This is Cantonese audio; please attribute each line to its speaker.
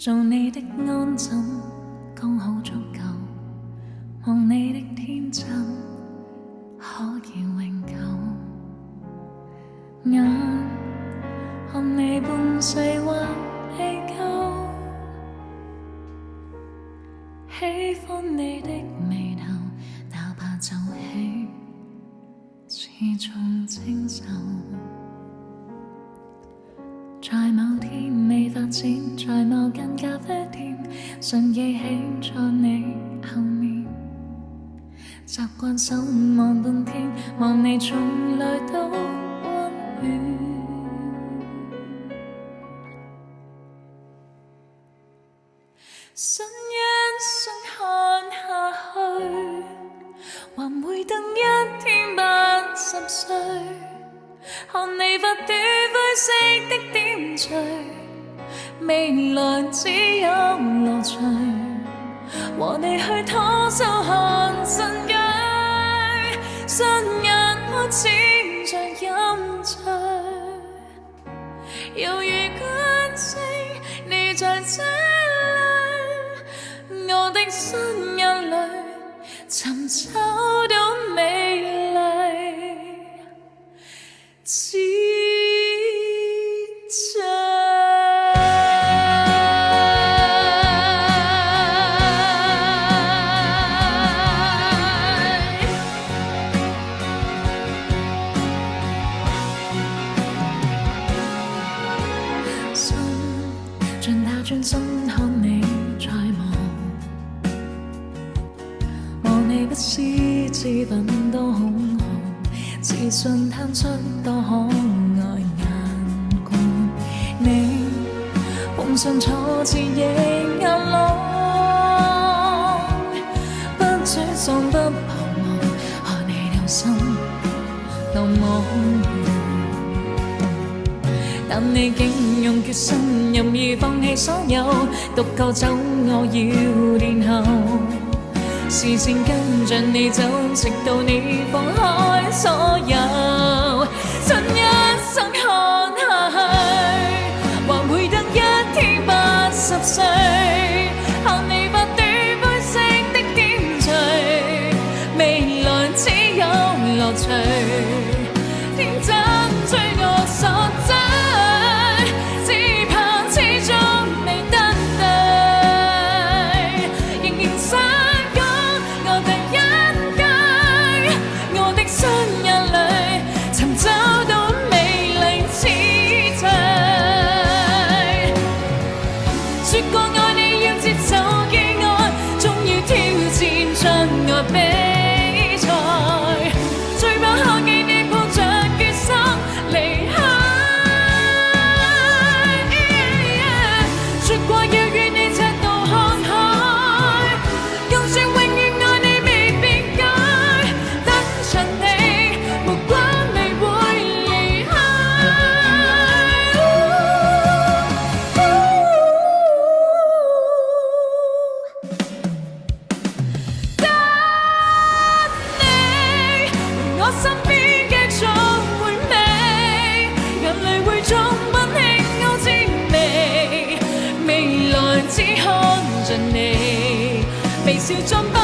Speaker 1: 做你的安枕，剛好足夠，望你的天真，可以永久。眼看你半世或未夠，喜歡你的眉頭，哪怕皺起，始終清秀。在某天未發展，在某間咖啡店，順記起在你後面，習慣守望半天，望你從來都溫暖。想一想看下去，還會等一天80歲，看你發短灰色的點綴，未來只有樂趣，和你去拖手看新居，雙眼開始像飲醉，猶如觀星你在這裏，我的雙眼裏尋找到美麗之最。心盡打轉身看你在望你不思自品多恐怖，自信探出多可愛眼光，你碰上挫折亦硬朗，不沮喪不彷徨，看你有心多麼但你竟用決心任意放棄所有，獨個走我要殿後，視線跟着你走，直到你放開所有。趁一生看下去，還會等一天80歲，看你發短灰色的點綴，未來只有樂趣，天真罪惡所在。比賽，最怕看見你抱着決心離開，說過要與你赤道看海，用說永遠愛你未變改，等着你無關你會離開。我身邊嘅總會美，眼淚會種溫馨歐滋味，未來只看着你微笑中。